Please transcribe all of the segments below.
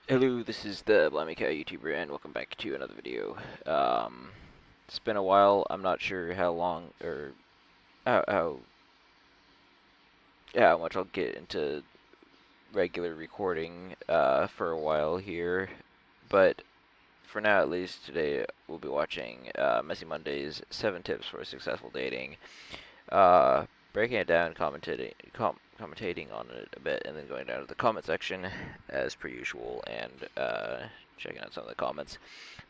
Hello, this is the Blimey Cow YouTuber, and welcome back to another video. It's been a while. I'm not sure how long or how how, how much I'll get into regular recording for a while here, but for now, at least, today we'll be watching Messy Monday's 7 Tips for Successful Dating. Breaking it down, commentating on it a bit, and then going down to the comment section as per usual, and checking out some of the comments.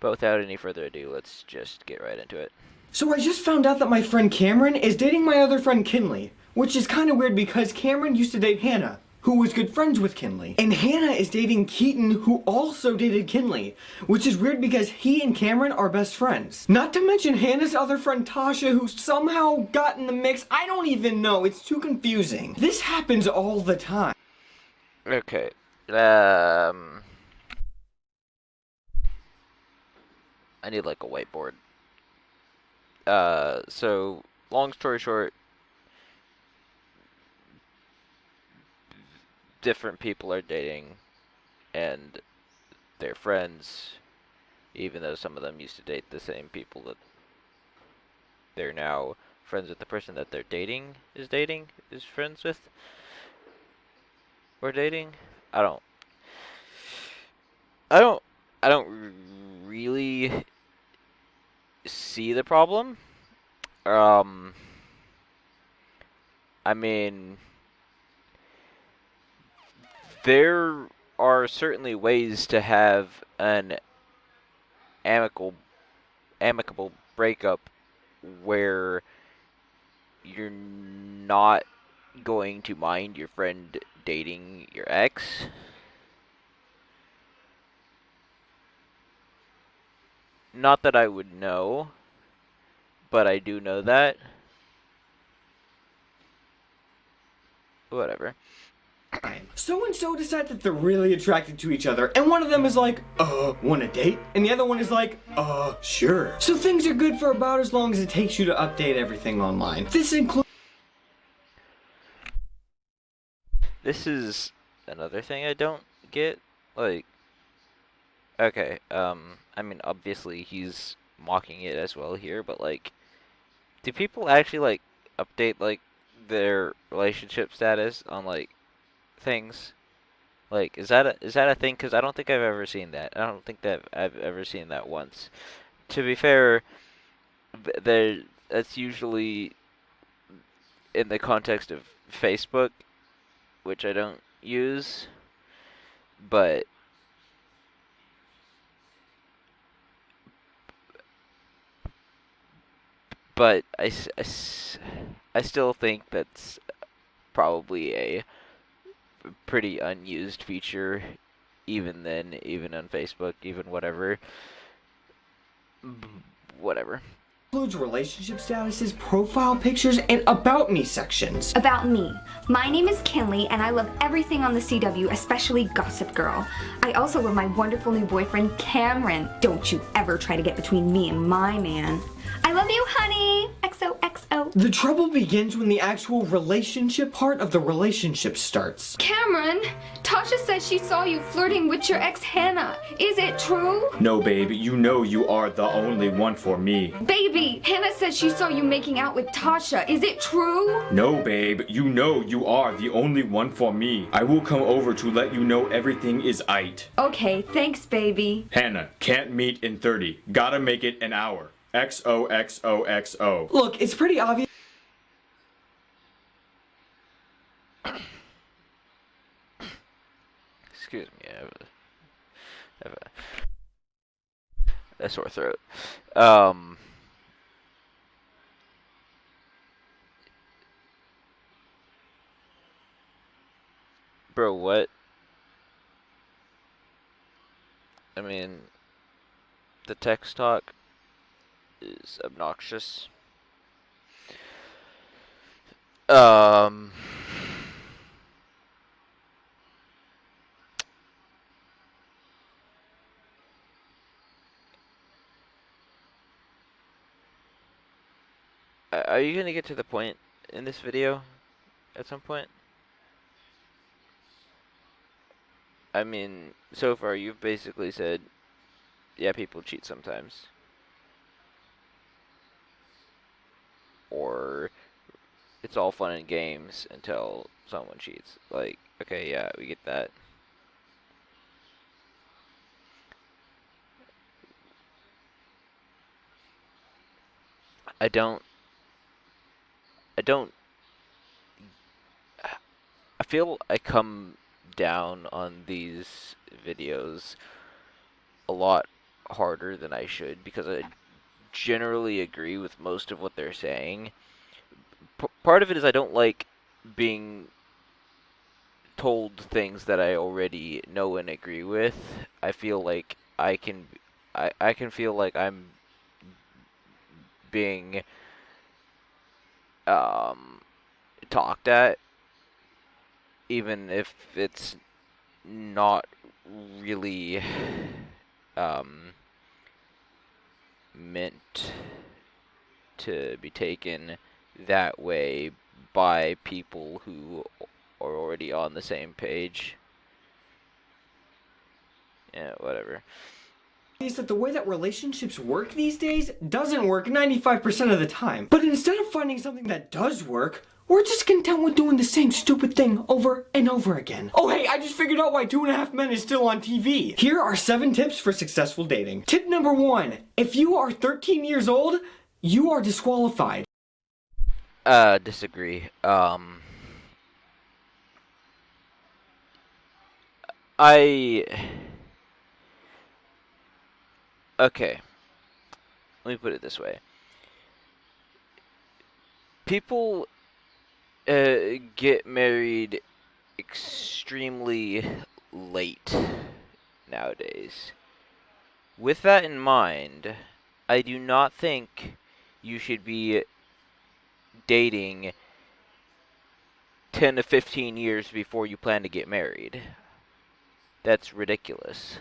But without any further ado, let's just get right into it. So I just found out that my friend Cameron is dating my other friend Kinley, which is kind of weird because Cameron used to date Hannah, who was good friends with Kinley. And Hannah is dating Keaton, who also dated Kinley, which is weird because he and Cameron are best friends. Not to mention Hannah's other friend Tasha, who somehow got in the mix. I don't even know, it's too confusing. This happens all the time. Okay. I need like a whiteboard. So long story short, different people are dating, and they're friends, even though some of them used to date the same people that they're now friends with. The person that they're dating is friends with or dating. I don't I don't I don't really see the problem. Um I mean, there are certainly ways to have an amicable amicable breakup where you're not going to mind your friend dating your ex. Not that I would know, but I do know that. Whatever. So and so decide that they're really attracted to each other, and one of them is like, wanna date? And the other one is like, sure. So things are good for about as long as it takes you to update everything online. This is another thing I don't get. Like, okay, I mean, obviously he's mocking it as well here, but like, do people actually like update like their relationship status on like things? Like, is that a thing? Because I don't think I've ever seen that. I don't think that I've ever seen that once. To be fair, there that's usually in the context of Facebook, which I don't use, but I still think that's probably a pretty unused feature, even then, even on Facebook, even whatever. Whatever. Includes relationship statuses, profile pictures, and about me sections. About me. My name is Kinley, and I love everything on the CW, especially Gossip Girl. I also love my wonderful new boyfriend, Cameron. Don't you ever try to get between me and my man. I love you, honey. XOXO. The trouble begins when the actual relationship part of the relationship starts. Cameron, Tasha says she saw you flirting with your ex Hannah. Is it true? No, babe, you know you are the only one for me. Baby, Hannah says she saw you making out with Tasha. Is it true? No, babe, you know you are the only one for me. I will come over to let you know everything is aight. Okay, thanks, baby. Hannah, can't meet in 30. Gotta make it an hour. XOXOXO. Look, it's pretty obvious. Excuse me, I have a sore throat. Bro, what? I mean, the text talk is obnoxious. Um, are you gonna get to the point in this video at some point? I mean, so far you've basically said, yeah, people cheat sometimes. Or it's all fun and games until someone cheats. Like, okay, yeah, we get that. I don't I don't I feel I come down on these videos a lot harder than I should because I generally agree with most of what they're saying. Part of it is I don't like being told things that I already know and agree with. I feel like I can feel like I'm being um, talked at, even if it's not really um, meant to be taken that way by people who are already on the same page. Yeah, whatever. Is that the way that relationships work these days doesn't work 95% of the time. But instead of finding something that does work, we're just content with doing the same stupid thing over and over again. Oh hey, I just figured out why 2.5 Men is still on TV. Here are 7 tips for successful dating. Tip number 1. If you are 13 years old, you are disqualified. Disagree. I... Okay. Let me put it this way. People get married extremely late nowadays. With that in mind, I do not think you should be dating 10 to 15 years before you plan to get married. That's ridiculous.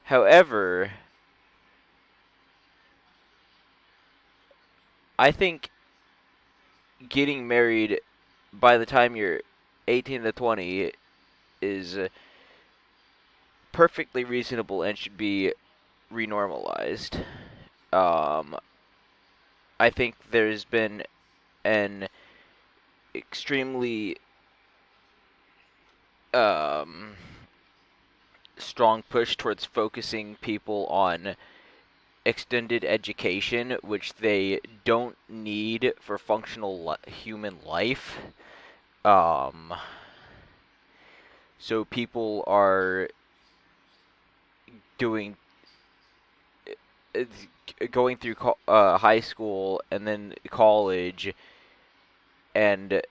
However, I think getting married by the time you're 18 to 20 is perfectly reasonable and should be renormalized. I think there's been an extremely strong push towards focusing people on extended education, which they don't need for functional human life. So people are doing going through high school and then college, and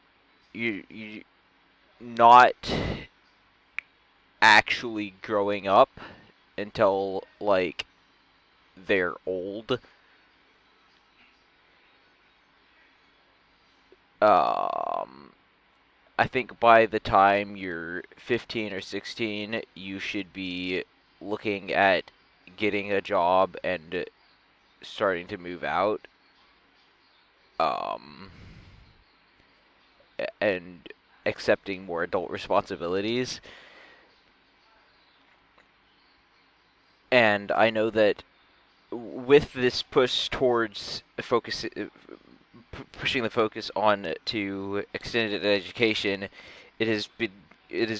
you not actually growing up until like they're old. I think by the time you're 15 or 16, you should be looking at getting a job and starting to move out. And accepting more adult responsibilities. And I know that with this push towards pushing the focus on to extended education, it has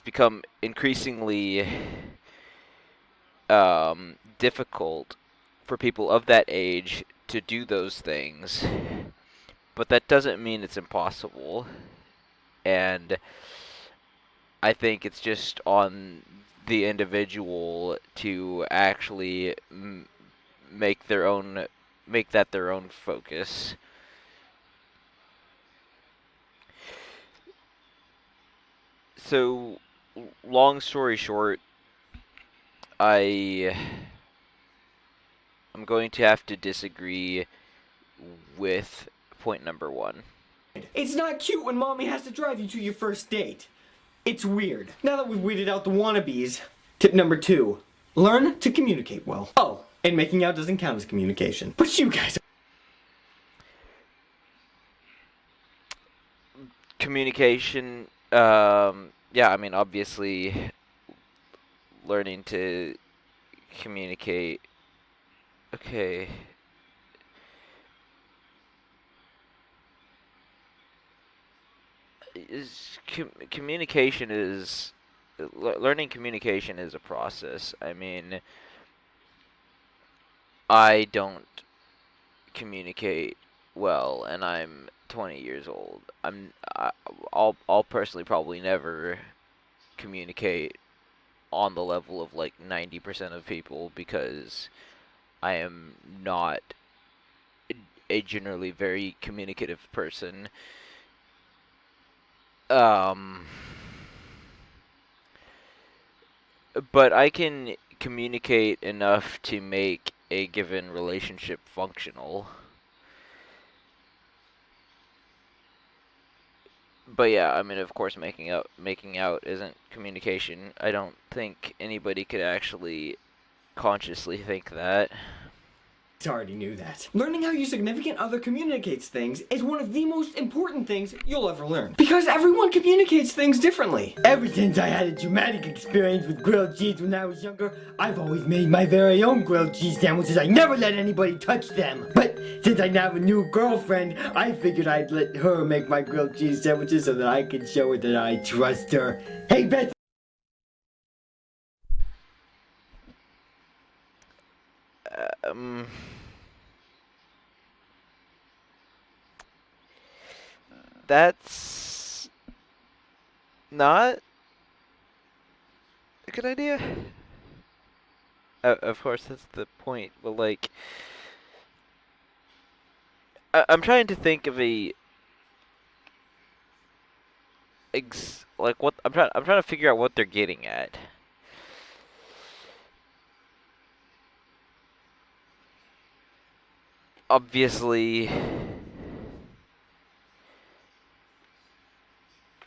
become increasingly difficult for people of that age to do those things. But that doesn't mean it's impossible. And I think it's just on the individual to actually make that their own focus. So, long story short, I'm going to have to disagree with point number 1. It's not cute when mommy has to drive you to your first date. It's weird. Now that we've weeded out the wannabes, tip number 2. Learn to communicate well. Oh, and making out doesn't count as communication. But you guys... Communication, yeah, I mean, obviously, learning to communicate. Okay. Communication is learning communication is a process. I mean, I don't communicate well, and I'm 20 years old. I'll personally probably never communicate on the level of like 90% of people because I am not a generally very communicative person. Um, but I can communicate enough to make a given relationship functional. But yeah, I mean, of course, making out isn't communication. I don't think anybody could actually consciously think that. Already knew that. Learning how your significant other communicates things is one of the most important things you'll ever learn. Because everyone communicates things differently. Ever since I had a traumatic experience with grilled cheese when I was younger, I've always made my very own grilled cheese sandwiches. I never let anybody touch them. But since I now have a new girlfriend, I figured I'd let her make my grilled cheese sandwiches so that I could show her that I trust her. Hey, Beth! Um, that's not a good idea. Of course, that's the point. But like, I'm trying to think of a like what I'm trying to figure out what they're getting at. Obviously,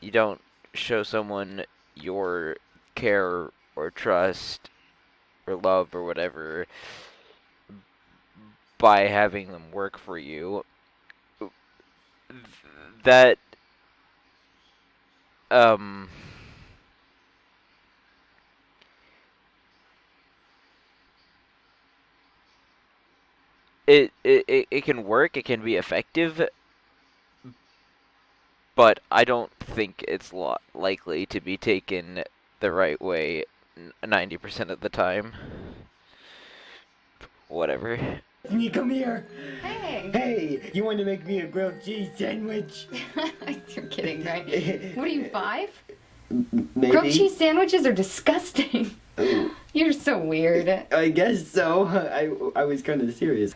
you don't show someone your care or trust or love or whatever by having them work for you. That um it can work, it can be effective, but I don't think it's likely to be taken the right way 90% of the time. Whatever. You come here. Hey. Hey, you want to make me a grilled cheese sandwich? You're kidding, right? What are you, 5? Maybe. Grilled cheese sandwiches are disgusting. You're so weird. I guess so. I was kind of serious.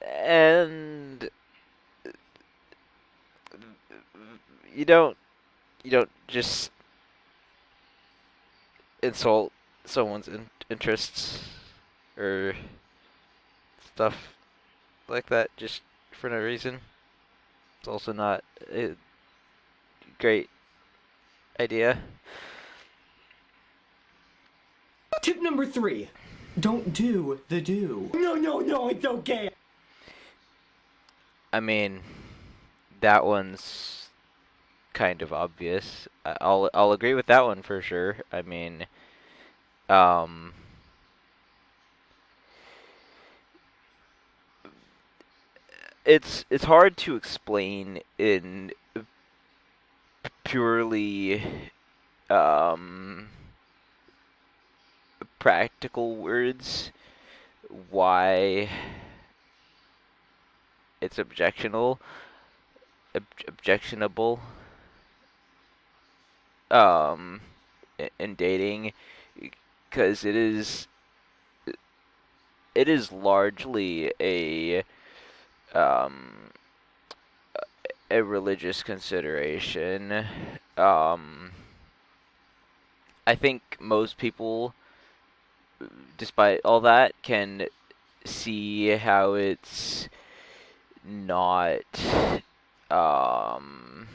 And you don't just insult someone's interests or stuff like that just for no reason. It's also not a great idea. Tip number 3. Don't do the do. No, it's okay. I mean, that one's kind of obvious. I'll agree with that one for sure. I mean, um, it's hard to explain in purely um practical words why it's objectionable um in dating, because it is largely um a religious consideration. um I think most people, despite all that, can see how it's not um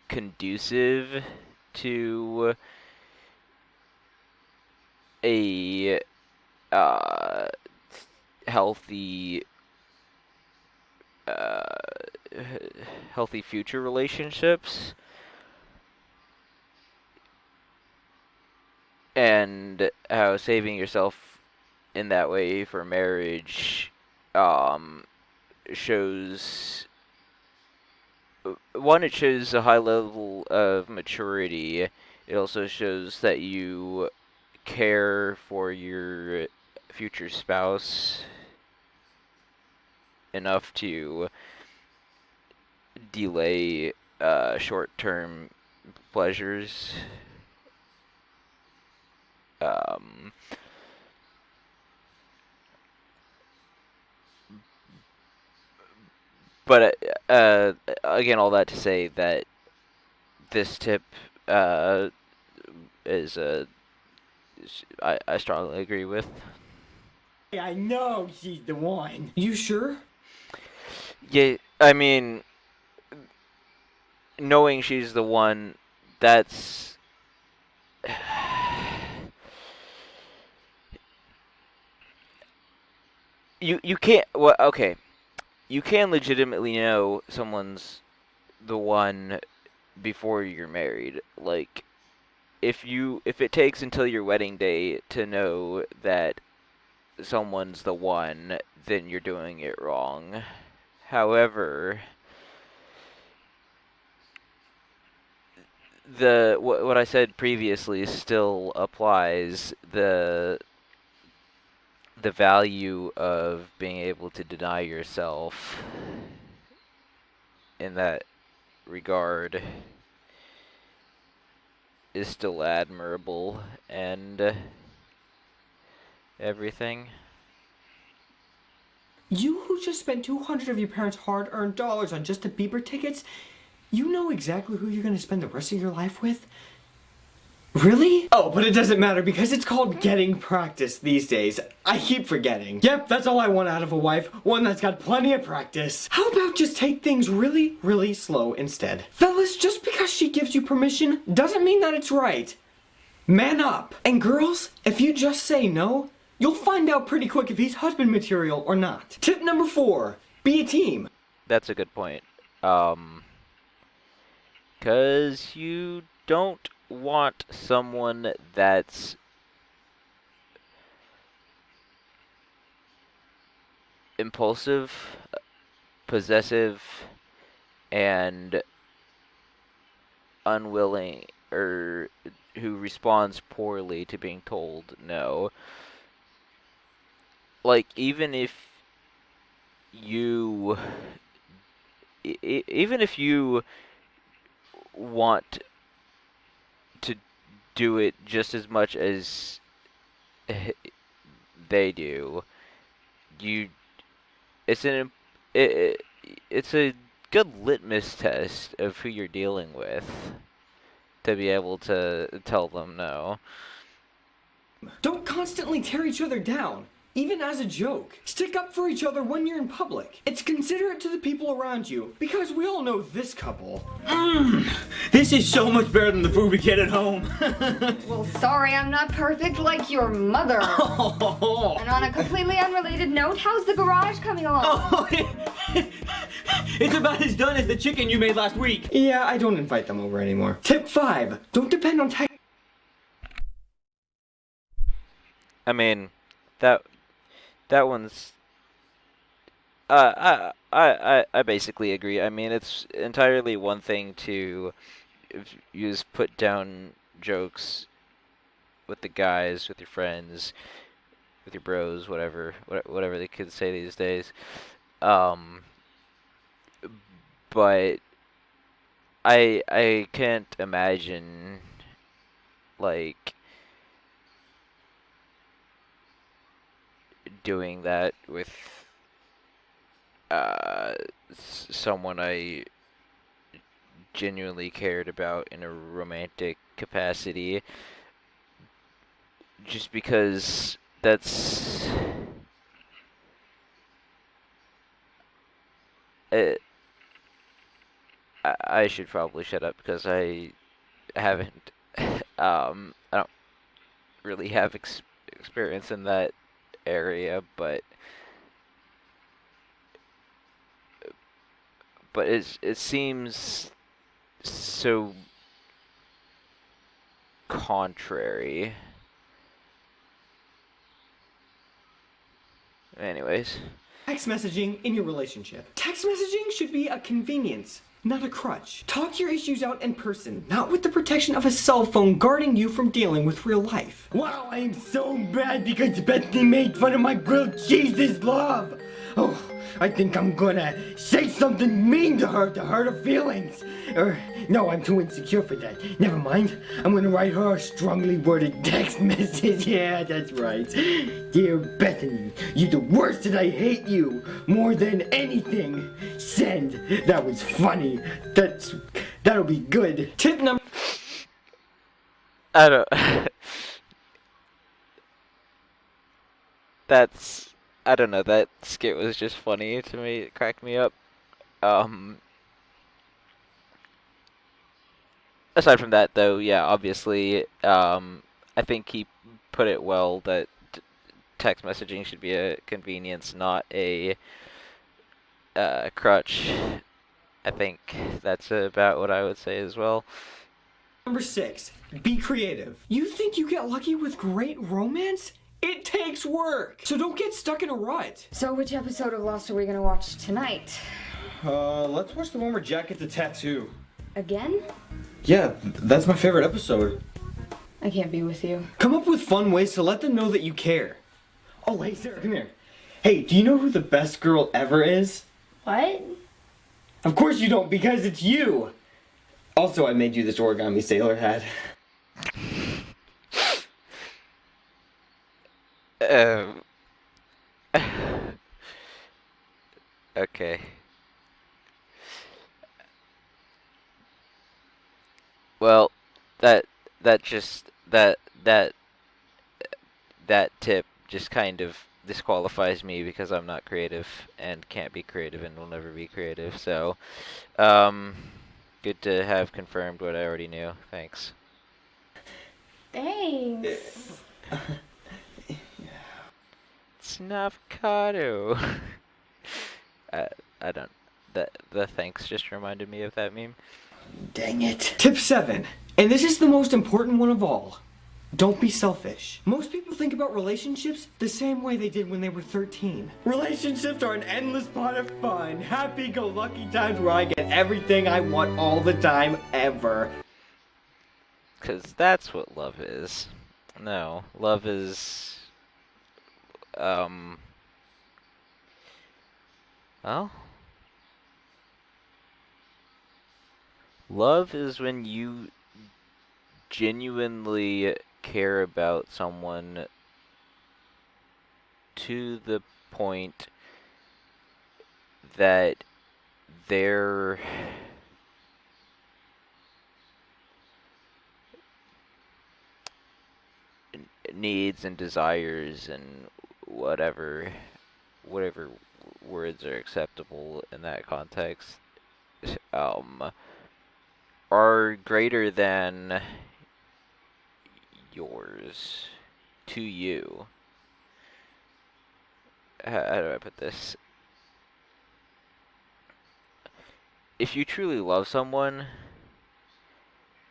conducive to a healthy uh, healthy future relationships, and how saving yourself in that way for marriage um, shows one, it shows a high level of maturity. It also shows that you care for your future spouse enough to delay short-term pleasures. Um, but again, all that to say that this tip uh, is I strongly agree with. I know she's the one. You sure? Yeah, I mean, knowing she's the one, that's you can't. Well, okay, you can legitimately know someone's the one before you're married. Like, if it takes until your wedding day to know that someone's the one, then you're doing it wrong. However, what I said previously still applies. The value of being able to deny yourself in that regard is still admirable and everything. You who just spent 200 of your parents' hard-earned dollars on just the Bieber tickets, you know exactly who you're gonna spend the rest of your life with? Really? Oh, but it doesn't matter because it's called getting practice these days. I keep forgetting. Yep, that's all I want out of a wife. One that's got plenty of practice. How about just take things really, really slow instead? Fellas, just because she gives you permission doesn't mean that it's right. Man up. And girls, if you just say no, you'll find out pretty quick if he's husband material or not. Tip number 4, be a team. That's a good point. 'Cause you don't want someone that's impulsive, possessive, and unwilling, or who responds poorly to being told no. Like, even if you even if you want to do it just as much as they do, you it's an it, it's a good litmus test of who you're dealing with to be able to tell them no. Don't constantly tear each other down, even as a joke. Stick up for each other when you're in public. It's considerate to the people around you, because we all know this couple. This is so much better than the food we get at home. Well, sorry, I'm not perfect like your mother. And on a completely unrelated note, how's the garage coming along? It's about as done as the chicken you made last week. Yeah, I don't invite them over anymore. Tip 5, don't depend on tech. I mean, that one's I basically agree. I mean, it's entirely one thing to if you just put down jokes with the guys, with your friends, with your bros, whatever the kids say these days. Um, but I can't imagine like doing that with someone I genuinely cared about in a romantic capacity, just because that's it. I should probably shut up because I haven't I don't really have experience in that area, but but it seems so contrary. Anyways. Text messaging in your relationship. Text messaging should be a convenience, not a crutch. Talk your issues out in person, not with the protection of a cell phone guarding you from dealing with real life. Wow, I am so mad because Bethany made fun of my grilled cheese's love. Oh, I think I'm gonna say something mean to hurt her feelings. Or, no, I'm too insecure for that. Never mind. I'm gonna write her a strongly worded text message. Yeah, that's right. Dear Bethany, you're the worst and I hate you more than anything. Send. That was funny. That'll be good. Tip number... I don't... I don't know, that skit was just funny to me. It cracked me up. Aside from that, though, yeah, obviously, I think he put it well that text messaging should be a convenience, not a crutch. I think that's about what I would say as well. Number 6, be creative. You think you get lucky with great romance? It takes work, so don't get stuck in a rut. So which episode of Lost are we gonna watch tonight? Let's watch the one where Jack gets a tattoo. Again? Yeah, that's my favorite episode. I can't be with you. Come up with fun ways to let them know that you care. Oh, hey, Sarah, come here. Hey, do you know who the best girl ever is? What? Of course you don't, because it's you. Also, I made you this origami sailor hat. Okay. Well, that tip just kind of disqualifies me because I'm not creative and can't be creative and will never be creative. So, good to have confirmed what I already knew. Thanks. Thanks. It's an avocado. I don't. The thanks just reminded me of that meme. Dang it. Tip 7, and this is the most important one of all. Don't be selfish. Most people think about relationships the same way they did when they were 13. Relationships are an endless pot of fun, happy-go-lucky times where I get everything I want all the time, ever. 'Cause that's what love is. No, love is... Well... Love is when you genuinely care about someone to the point that their needs and desires and whatever words are acceptable in that context are greater than yours to you. How do I put this? If you truly love someone,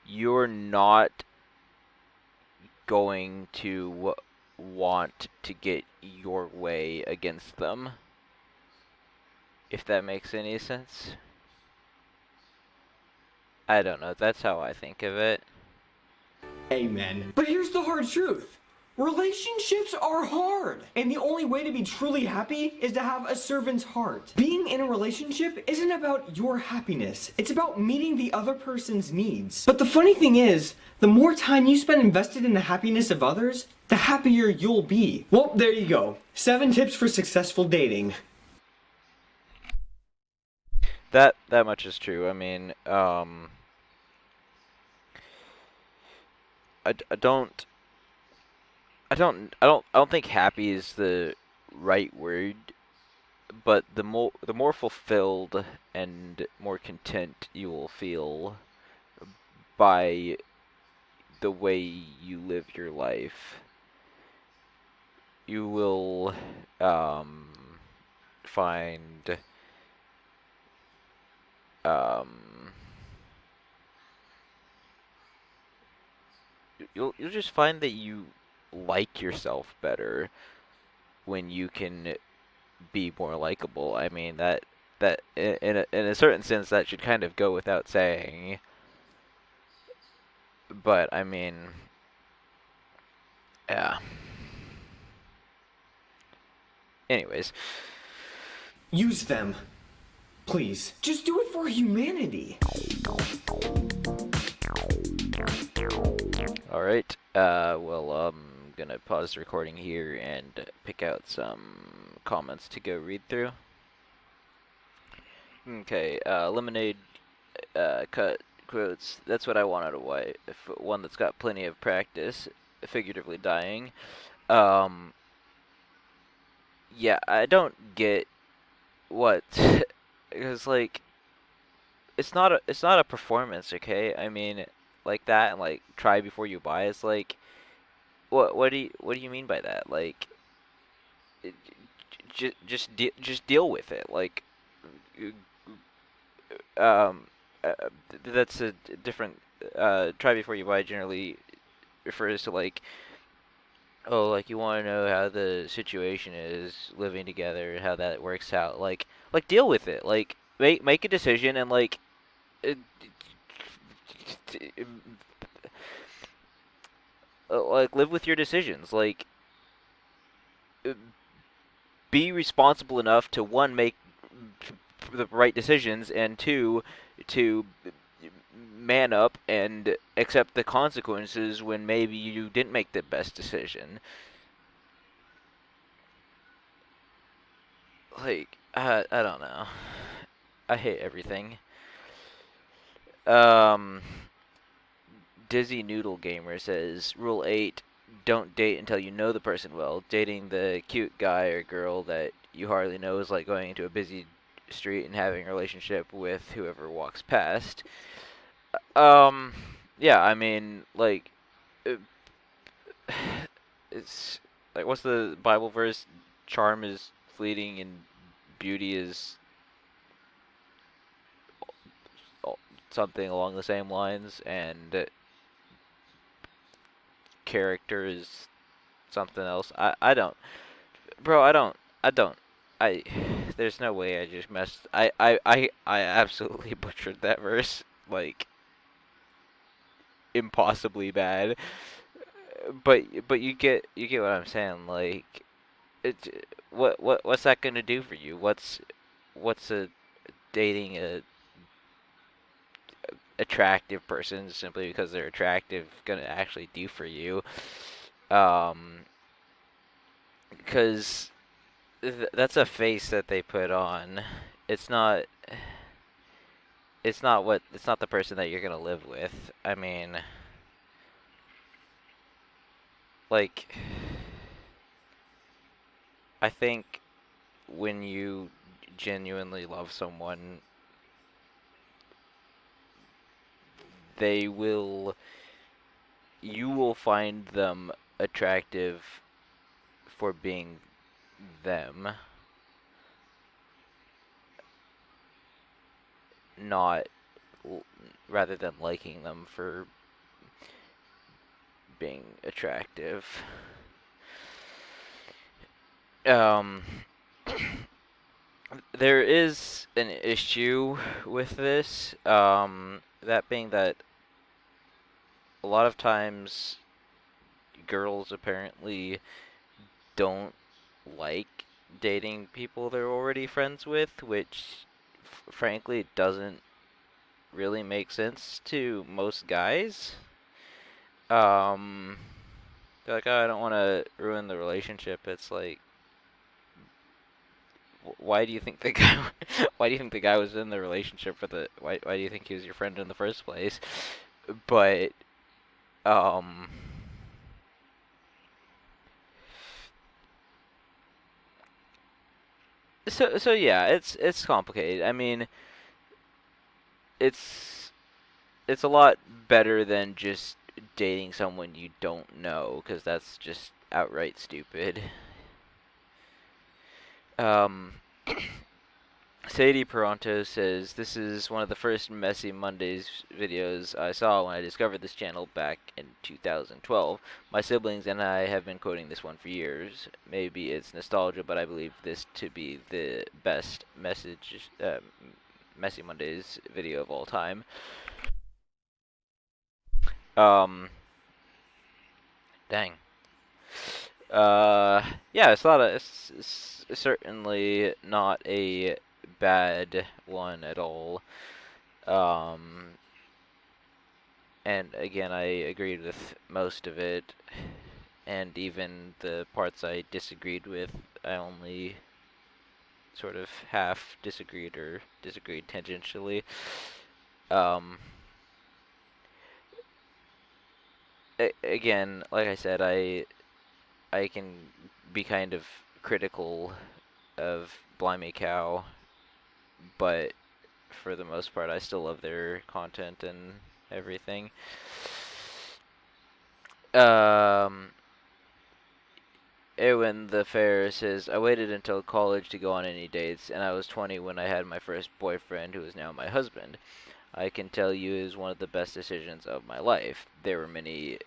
you're not going to want to get your way against them. If that makes any sense. I don't know, that's how I think of it. Amen. But here's the hard truth. Relationships are hard, and the only way to be truly happy is to have a servant's heart. Being in a relationship isn't about your happiness, it's about meeting the other person's needs. But the funny thing is, the more time you spend invested in the happiness of others, the happier you'll be. Well, there you go. 7 tips for successful dating. That much is true. I mean, I don't think happy is the right word, but the more fulfilled and more content you will feel by the way you live your life, you will find um, you'll just find that you like yourself better when you can be more likable. I mean that in a certain sense that should kind of go without saying. But I mean, yeah. Anyways, Use them. Please. Just do it for humanity. all right. Well, gonna pause the recording here and pick out some comments to go read through. Okay. Lemonade. Cut quotes. That's what I want out of wife. One that's got plenty of practice, figuratively dying. Um. Yeah, I don't get what because like it's not a performance, okay? I mean, like that and like try before you buy. It's like what do you mean by that? Like just deal with it. Like um that's a different try before you buy generally refers to like oh like you want to know how the situation is living together, how that works out. Like deal with it. Like make a decision and uh, like live with your decisions. Like uh, be responsible enough to one make the right decisions and two to man up and accept the consequences when maybe you didn't make the best decision. Like I don't know. I hate everything. Um Dizzy Noodle Gamer says Rule 8, don't date until you know the person well. Dating the cute guy or girl that you hardly know is like going into a busy street and having a relationship with whoever walks past. Um, yeah, I mean, like, uh, it's like, what's the Bible verse? Charm is fleeting and beauty is something along the same lines, and character is something else. I don't, bro. I don't. I. There's no way I just messed. I absolutely butchered that verse. Like impossibly bad. But you get what I'm saying. Like it. What's that gonna do for you? What's a dating a attractive person simply because they're attractive gonna actually do for you? Um, because that's a face that they put on. It's not. It's not what. It's not the person that you're gonna live with. I mean, like, I think when you genuinely love someone, they will. You will find them attractive for being them, not rather than liking them for being attractive. Um, there is an issue with this. That being that a lot of times girls apparently don't like dating people they're already friends with, which frankly doesn't really make sense to most guys. Um, they're like, oh, I don't want to ruin the relationship. It's like, why do you think the guy? Why do you think the guy was in the relationship for the? Why do you think he was your friend in the first place? But um, so yeah, it's complicated. I mean, it's it's a lot better than just dating someone you don't know, because that's just outright stupid. Um, Sadie Peronto says, "This is one of the first Messy Mondays videos I saw when I discovered this channel back in 2012. My siblings and I have been quoting this one for years. Maybe it's nostalgia, but I believe this to be the best Messy Mondays video of all time." Dang. Yeah, it's certainly not a bad one at all. Um, and again, I agreed with most of it, and even the parts I disagreed with, I only sort of half disagreed or disagreed tangentially. Um, Again, like I said, I can be kind of critical of Blimey Cow, but for the most part, I still love their content and everything. Um, Ewan the Fair says, "I waited until college to go on any dates, and I was 20 when I had my first boyfriend, who is now my husband. I can tell you it was one of the best decisions of my life. There were many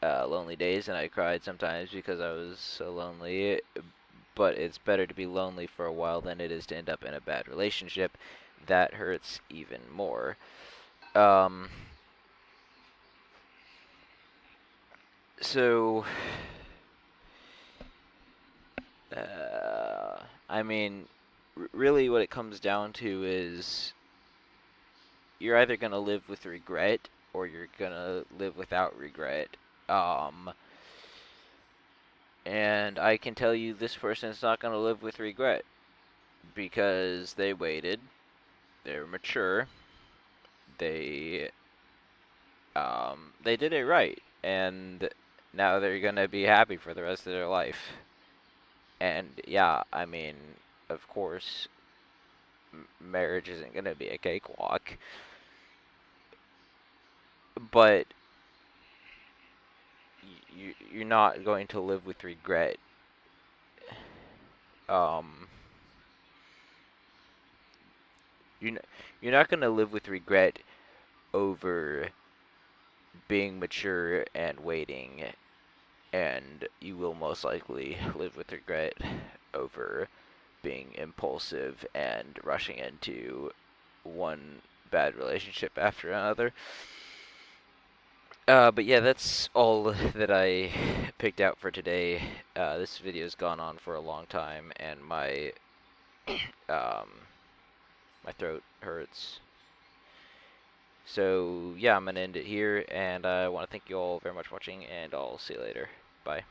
lonely days, and I cried sometimes because I was so lonely, but it's better to be lonely for a while than it is to end up in a bad relationship. That hurts even more." Um, so, I mean, really what it comes down to is you're either going to live with regret or you're going to live without regret. Um, and I can tell you this person's not going to live with regret because they waited, they're mature, they they did it right, and now they're going to be happy for the rest of their life. And yeah, I mean, of course, marriage isn't going to be a cakewalk, but you're not going to live with regret. Um, you're you're not going to live with regret over being mature and waiting, and you will most likely live with regret over being impulsive and rushing into one bad relationship after another. But yeah, that's all that I picked out for today. This video's gone on for a long time, and um, my throat hurts. So yeah, I'm gonna end it here, and I want to thank you all very much for watching, and I'll see you later. Bye.